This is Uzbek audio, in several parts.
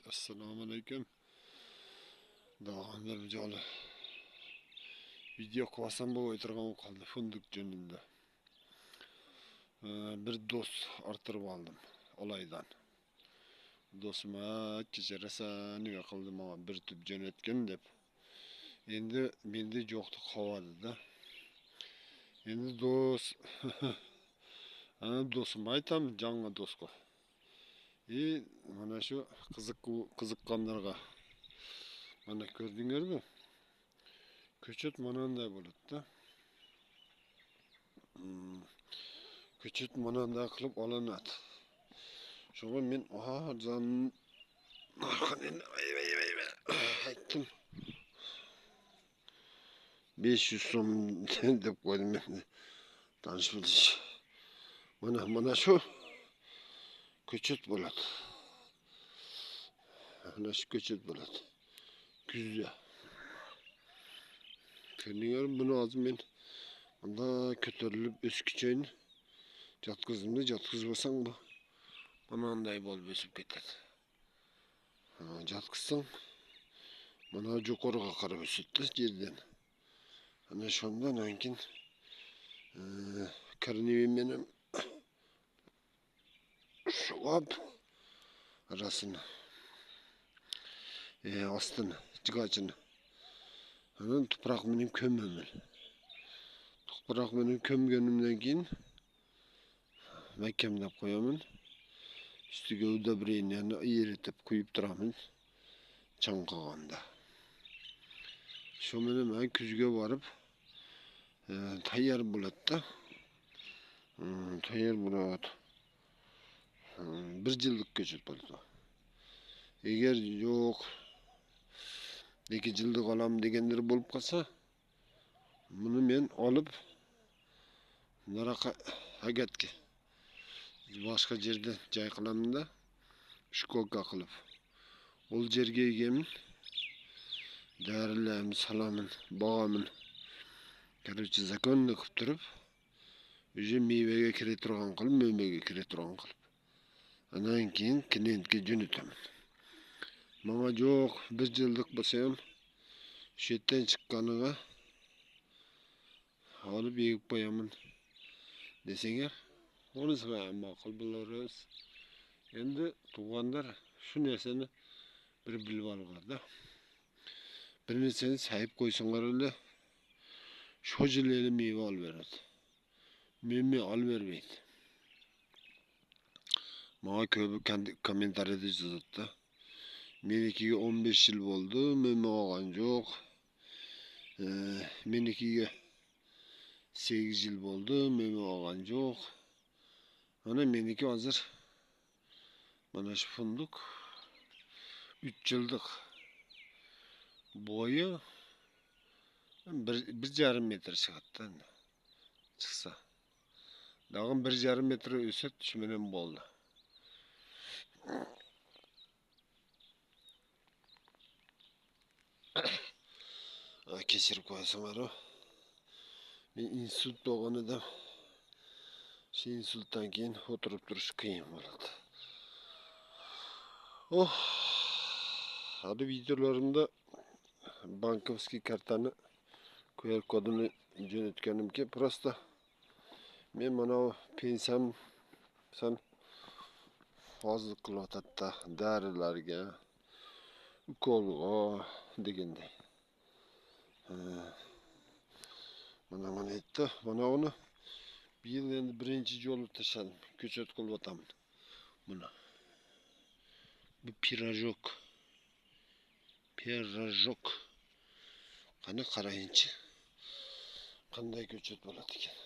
Assalomu alaykum. Davomli bir joli video qilsam bo'lib o'tirgan qoldi. Funduq jo'nida. Bir do'st orttirib oldim olaydan. Do'stima kechirasan, nima qildim men bir tub jo'natgan deb. Endi menda yo'qdi qoladi-da. Endi do'st do'stim aytam, jonga do'stga. Mana shu qiziqqanlarga mana ko'rdingizmi? Ko'chat mananday bo'ladi-da. Ko'chat mananday qilib olinadi. Shunga men jon aytdim. 500 so'm deb qo'ydim endi. Tanish bilish. Mana shu ko'chat bo'ladi. Mana shu ko'chat bo'ladi. Kuzda. Ko'rdingizmi, buni hozir men bunda ko'tarilib o'skichayn jatkizmasang bu mananday bo'lib o'sib ketadi. Jatkizsang mana yuqoriga qarab o'sadi yerdan. Ana shundan keyin karnivi menim shuab arasini ostini jigachini ana tuproq menim ko'maman. Tuproq menim ko'mganimdan keyin mahkamlab qo'yaman. Üstüge udobreniyani eritib qo'yib turaman chanqaganda. Shu menim men kuzga borib tayyor bo'ladi-da. Tayyor bo'ladi. Bir yillik ko'chat bo'ladi. Eğer yo'q 2 yillik olam deganlar bo'lib qolsa, buni men olib naraqa hagatga boshqa yerda joy qilaman-da, shkolka qilib. Ol yerga egaman. Darilarim, salamin, bog'amin. Короче, zakonni qilib turib, o'sha mevega kira turgan qilib, mo'maga kira turgan qilib. Andan keyin klientga jo'nataman. Menga yo'q 1 yillik bo'lsa ham shu yerdan chiqqaniga olib yegib qo'yaman desanglar, onisiga ham ma'qul bo'lamiz. Endi tug'anlar shu narsani bir bilib olinglar-da. Bir narsani sayib qo'ysanglar, shu yillar meva olib beradi. Meva olib bermaydi. Menga ko'p kommentariyada yozadi-da. Menikiga 15 yil bo'ldi, meva olgan yo'q. Menikiga 8 yil bo'ldi, meva olgan yo'q. Mana meniki hozir mana shu funduq 3 yillik. Boyu 1,5 metr chiqadi. Chiqsa. Dag'in 1,5 metr o'sadi, shu bilan bo'ldi. Kechirib qo'yasizlar. Men insult bo'lganida shu insultdan keyin o'tirib turish qiyin bo'ladi. Hadi videolarimda bankovskiy kartani QR kodini jo'natganimga prosta men mana pensiyam san hozir qilyapti-da, darilarga, ukolga deganday. Mana aytdi, mana uni bir yil endi birinchi yo'lni tashladim. Ko'chat qilyapman. Buni. Bu pirojok. Qani qarayinchi. Qanday ko'chat bo'ladi ekan.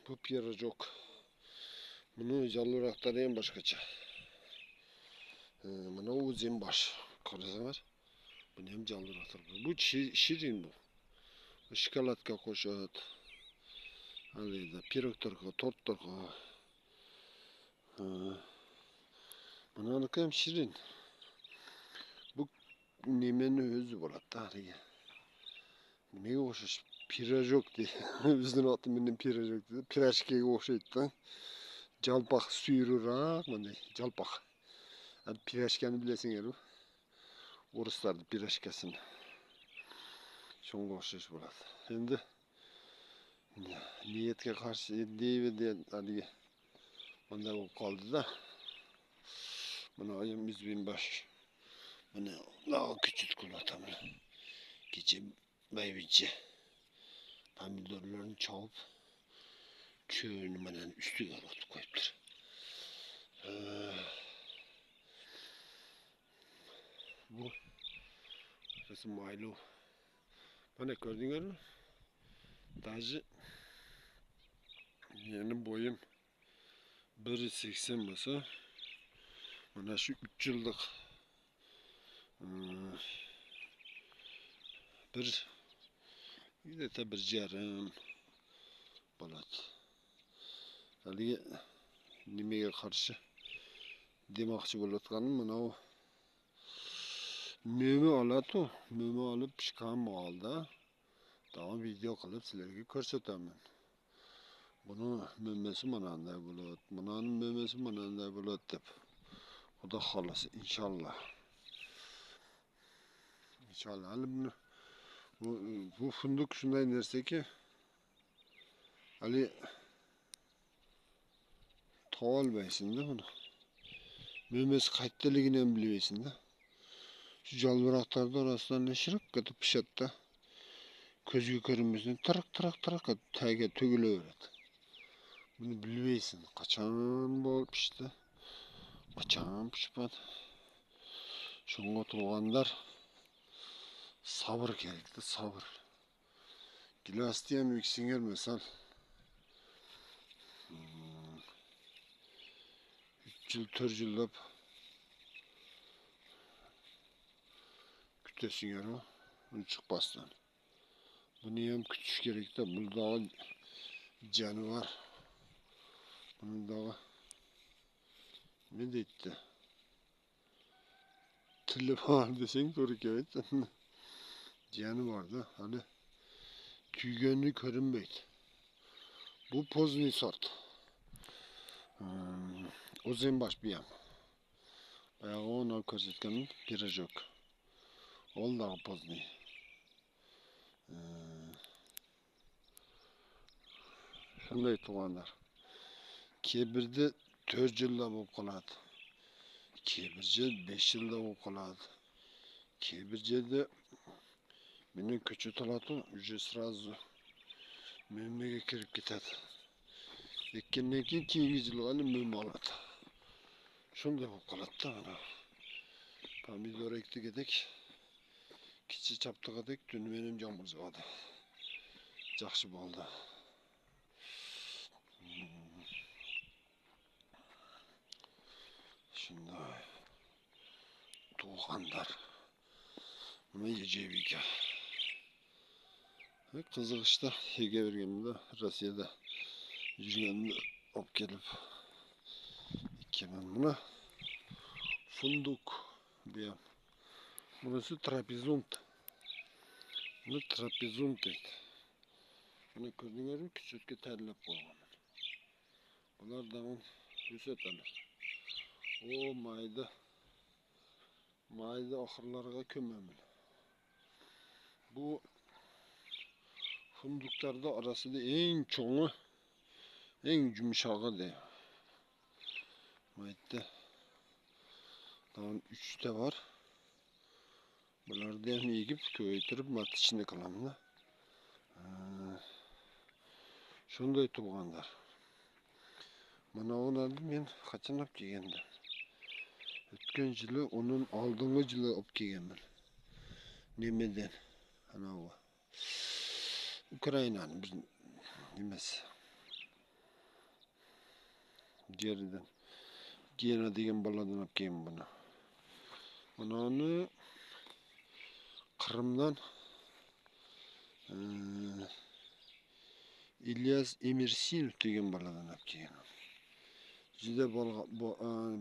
Bu pirojok. Buni jallo'roqlari ham boshqacha. Mana o'zim bosh. Qarasanglar. Buni ham jallo'roqlar. Bu shirin bu. Shokoladga qo'shadi. Alayda piroglarga, tortlarga. Mana ham shirin. Bu nimenin o'zi bo'ladi haliga. Nega o'xshash? Pirojok deydi. Bizning otimiz pirojok deydi. Pirojkaga o'xshaydi. Jalpoq suyruroq bunday jalpoq. Hadi pirashkani bilasinglar-ku. O'rislarning pirashkasini. Shunga o'xshash bo'ladi. Endi niyatga qarshi deydi, haligi bunday bo'lib qoldi-da. Mana oyim 100.000 Mana daha küçük kulatam. Keçi baybici. Pomidorlarını çoğup çöğünü bana üstüne atıp koyuptur. Bu resim maylu. Bana gördüğünüz mü? Dacı yeni boyum 1.80 masa. Bana şu 3 yıllık bir yarım bo'ladi. Haligi nimaga qarshi demoqchi bo'layotganim mana u meni oladi, meni olib pishgan molda davom video qilib sizlarga ko'rsataman. Buni memesi mananday bo'ladi, buning memesi mananday bo'ladi deb. Xudo xolasa inshaalloh. İnşallah. Bu fındık şunday nerseki Ali toval beysinde bunu. Memesi kayıtteligini biliyorsun da. Şu jalbıraklarda arasından ne şırık katıp pişatta. Közgü körünmesine tarak tayga tögülü öğret. Bunu biliyorsun. Kaçan bol pişti. Kaçan pişmedi. Şunga tuğanlar sabır gerekti, sabır. Gilas diyen yüksünger mesela 3 yıl, 4 yıllap kütesinger o, bunu çıkmazdan. Bunu hem küçük gerekti, bunu daha canı var. Bunun daha ne deydi? Tülü var desen doğru evet. Canı vardı, hani tüygenli körünmeydi. Bu pozni sort. O zaman baş bir yan. Bayağı onu körsetkenin gireci yok. Ol da pozni. Şunday tuğanlar. Kebirde 4 yılda bu kaladı. Kebirce 5 yılda bu kaladı. Kebirce de benim küçük talatım ücret razı. Mühimme'ye kirip gitar. Ekken'den keyin 2 yıl alıp mühim aladı. Şunday bu kaladı da bana. Pomidor ektik edik. Kiçi çaptık edik. Dün benim camır zıvadı. Жақсы болды. Şunday. Туғандар. Мына ежебике. Қызығышта еге бергенімде Россияда жүргенімде алып келіп екемен мына фундук бем. Bunası trapezont. Bunu trapezont deydi. Bunu gördüğünüz gibi küçükçe terlep koyalım. Bunlar da öseteler. O mayda ahırlarga kömemeli. Bu fındıklarda arasında en çoğu, en yumuşağı diyor. Mayda daha 3'te var. Bunları da yiyip köyütürüp mat içinde kalamda. Şunday tuğanlar. Bana onardım ben kaçan ap gelgendim. Ötken yılı onun aldığımı yılı ap gelgendim. Nemeden. Ana o. Ukrayna'nın bir nimesi. Geriden. Giyana degen baladan ap gelgendim bunu. Bana onu Kırım'dan İlyas Emirsin degen baladan ap gelgendim. Jide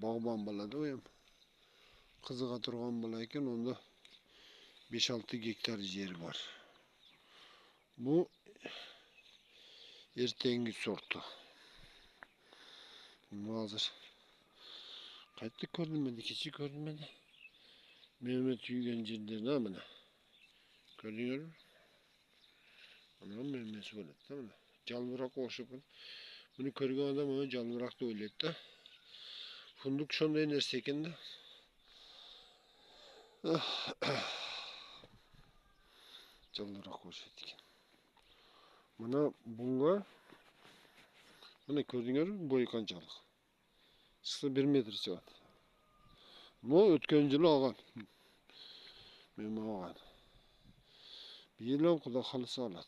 bağban baladı oyam. Kızıga turgan bala eken onda 5-6 gektar yer var. Bu ertengi sortu. Hazır Qayta ko'rinmadi, kecha ko'rinmadi. Mehmet yuygan yerlerine mi ne? Görüyor musun? Anam memesi böyle, tamam mı? Calbırak oluşup bunu körgen adam ama calbırak da öyle etti. Funduk şonda inerseken de. Calbırak oluşup etken. Buna bunga buna görüyor musun? Boyu kançalık. Çıksa 1 metre çıkat. No ötken yılı ağan. Meme ağan. Bir yılan kuda halısı alat.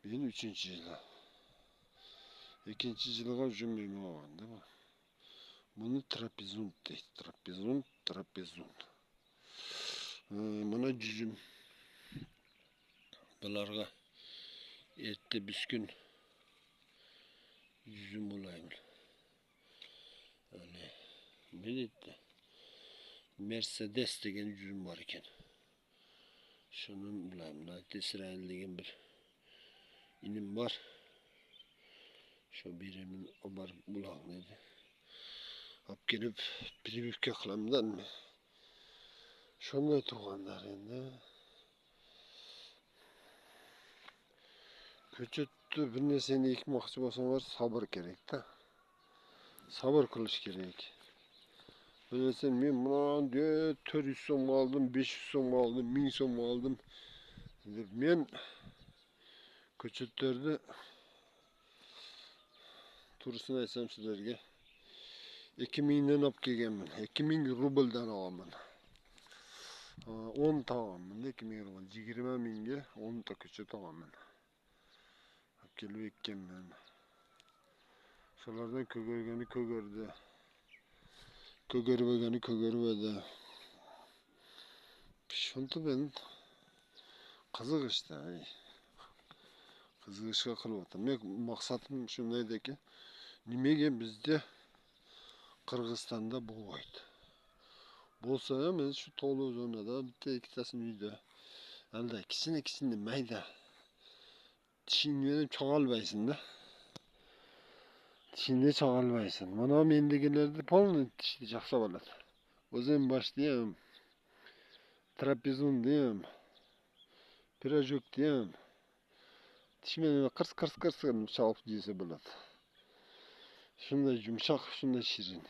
Bir 3. yılı. 2. yılıga üçün meme ağan değil mi? Bunu trapezun deydi. Trapezun. Buna cücüm. Bularga ette büskün cücüm bulayım. Öyle. Ne dedi? Mercedes degen cücüm var iken. Şunun bulayım. İsrail degen bir inim var. Şu birimin omar bulan dedi. Hap gelip biri bükke kılamdan mı? Şunday tuğanlar endi. Köçöttü bir neseni ekmoqchi bolsaňlar sabır gerek da. Sabır kılış gerek. Bilesen men bundan 400 so'm aldım, 500 so'm aldım, 1000 so'm aldım. Men köçötlerdi turusunu aytsam sizlerge 2000'den alıp kelgenmin. 2000 rubldan alaman. 10 ta alaman, 2000 rubl. 20 minge 10 ta köçöt alaman. Kelip ekkenmen. Şolardan kögörgeni kögördi. Kögörmegeni kögörmedi. Şonda ben kızık işte. Kızık işe kılıp otam. Men maksatım şundaydı ki, nimege bizde Kırgızstanda bolboydu. Bolsa men şu televizyonda bitta ikkitasini uyda. Alda ikisini mayda. Tişingeni çoğalbaysın da. Tişinde çoğalbaysın. Mana mendegilerdi polny tişli jaksa bolat. Özüm başlayam. Trapezun diyem. Pirajok diyem. Tişmeni kırs çalıp yese bolat. Şunday yumşak, şunday şirin.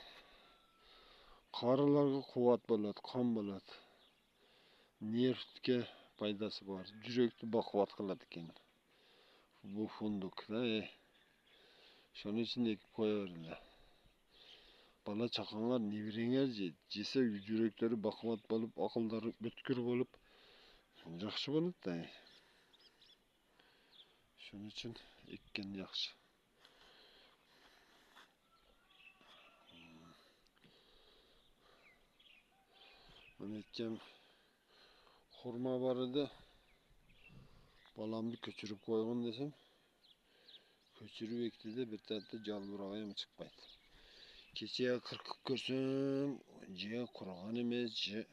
Qarılarga quvvat bolat, qon bolat. Nervga paydası var. Yürekni baquvvat qiladi ekan. Bu funduk da. Şunun için ekip koyaveringlar. Bala chaqanlar nevireňer jese yürekleri baquvvat bolup, aqıllary bütkür bolup yaxşı bolat da. Şunun için ekken yaxşı. Ben ekkem hurma var edi. Balamды köçürüp koygun desem. Köçürüp ekti de bir tarafta jalbıragayım çıkpaydı. Keçeye kırkıp görsem, je kuragan emes, je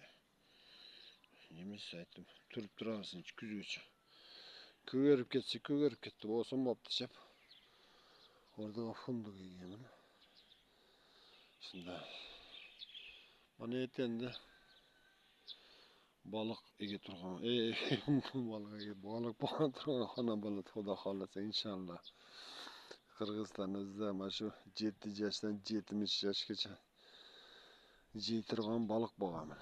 nemis aytdım. Turup turarsın küzgüçü. Kögörüp ketdi. Bolsam boptu şep. Orada funduk egemin. Şunda. Bana etende balık ege turgan. Balık boğan turgan xana balık Xudo xolasa inşallah. Kırgızstan'da ama şu 7 yaşdan 70 yaşgacha jeytirgan balık boğamın.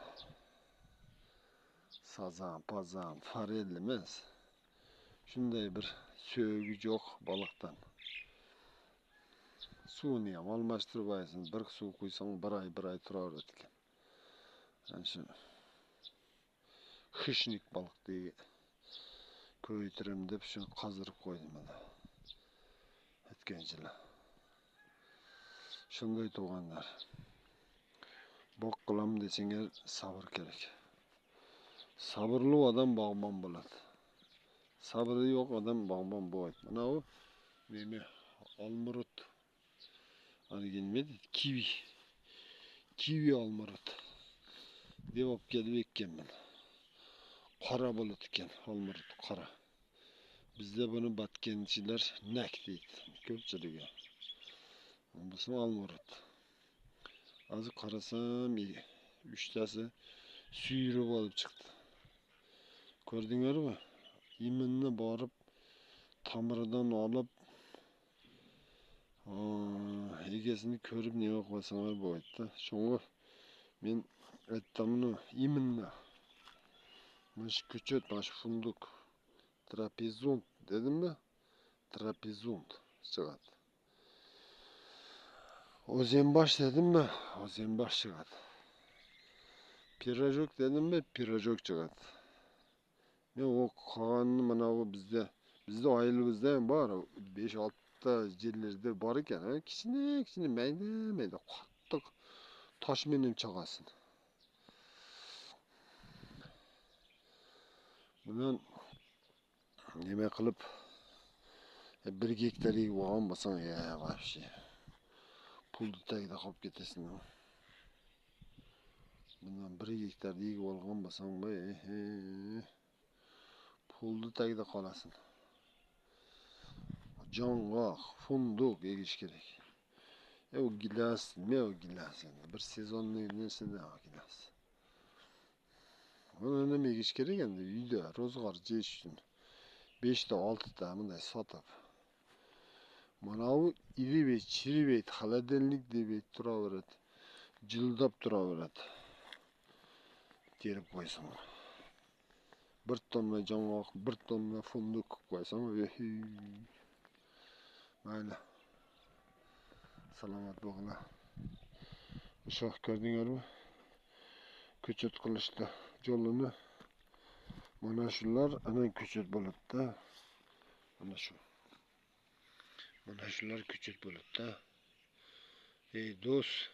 Sazan, pazan, farel emas. Şunday bir söögü yok balıktan. Suunu ham almashtirbaysiz. Bir suv quysaň bir ay turar ekan. Yani şu xishnik balık diye köýtirim dep şunu qazırıp koydum da. Etken yılı. Şunday tuğanlar. Bok kılam deseňer sabır gerek. Sabırlı adam bağman bolat. Sabrı yok adam bağman boýat. Mana o neme almurut. Hani gelmedi kiwi. Kiwi almurut. Dewap gelip ekkenmen. Qara bolat eken almurut qara. Bizde bunu batkençiler nek deydi. Köpçülüge. Busum almurut. Azı karasam iyi. 3'tesi suyrup alıp çıktı. Gördüңөр mü? İminni barıp tamırdan alıp egesini körüp neme koysaňar boýatdy. Şoňa men etdamyny iminni. Maş köçet, maş funduk. Trapezunt dedim mi? Trapezunt çıgat. Ozembaş dedim mi? Ozembaş çıgat. Pirojok dedim mi? Pirojok çıgat. Men o kaganny mana bu bizde aýlybızda bar 5-6 jerlerde bar eken, kiçine meýde katty taş menen çagasyn. Bundan neme kılıp 1 hektar ýygyp algan bolsaň waобще puldy tagida kalıp ketesin. Bundan 1 hektar ýygyp algan bolsaň puldy tagida kalasyn. Joňgak, funduk egiş gerek. O gilas, o gilas yani. Bir sezonly nesinde gilas. Onu neme egiş gerek endi üýde rozgar jeş üçin. 5-6 mınday satyp. Mana bu iribeyt, çiribeyt, haladelnik debeyt tura beret. Jyldap tura beret. Terip koysaň. 1 tonna joňgak, 1 tonna funduk koysaň, mayli. Salamat bolgula. Uşak gördüňermi? Köçet kılıçda joluny. Mana şular anan köçet bolupda. Mana şu. Mana şular köçet bolupda. Ey dost.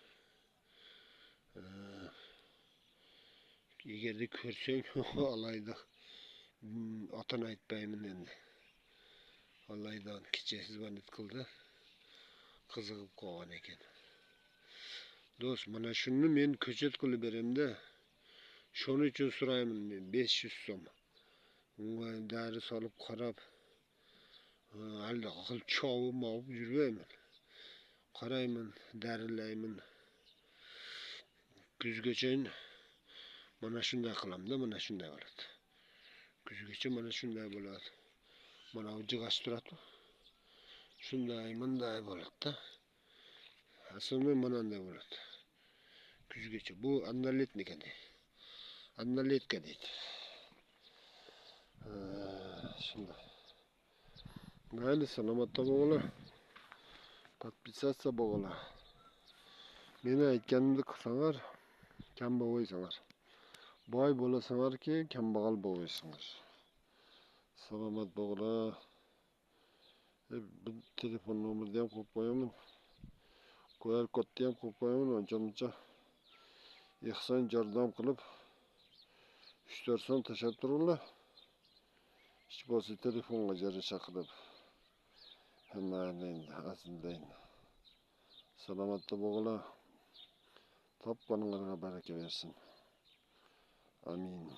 Egerde körseň alayda atan aýtpaýmyn endi. Alaydan kiçesi zwanit kıldı. Kızıgıp kogan eken. Dost, mana şunu men köçet kılıp beremde. Şonu üçin suraýmyn men 500 so'm. Däri salyp karap alda kıl çoğup mağup jürbeýmin. Karaýmyn, därileýmin. Güzgeçen mana şunday kılamda, mana şunday bolat. Güzgeçe mana şunday bolat. Mana bu jygaç turat. Şunday, mınday bolat da. Aslında mananday bolat. Güzgeçe bu andaletnik edi. Andaletka deydi. Şunday. Mayli, salamatda boğula. Podpisatsiya boğula. Meni aýtganymdy kılsaňar, kamba boýsaňar. Boy bolasaňar ki, kambagal boýsaňar. Salamat boğula. Bu telefon numarynı hem koyup koýamyn. QR koddy hem koyup koýamyn, onça ihsan jardam kılıp 3-4 soň taşap dururlar. Hiç bolsa telefonga jaryn çakyryp. Hemmäni aslyndaýyn. Salamatda boğula. Tapganyňlarga baraka bersin. Amin.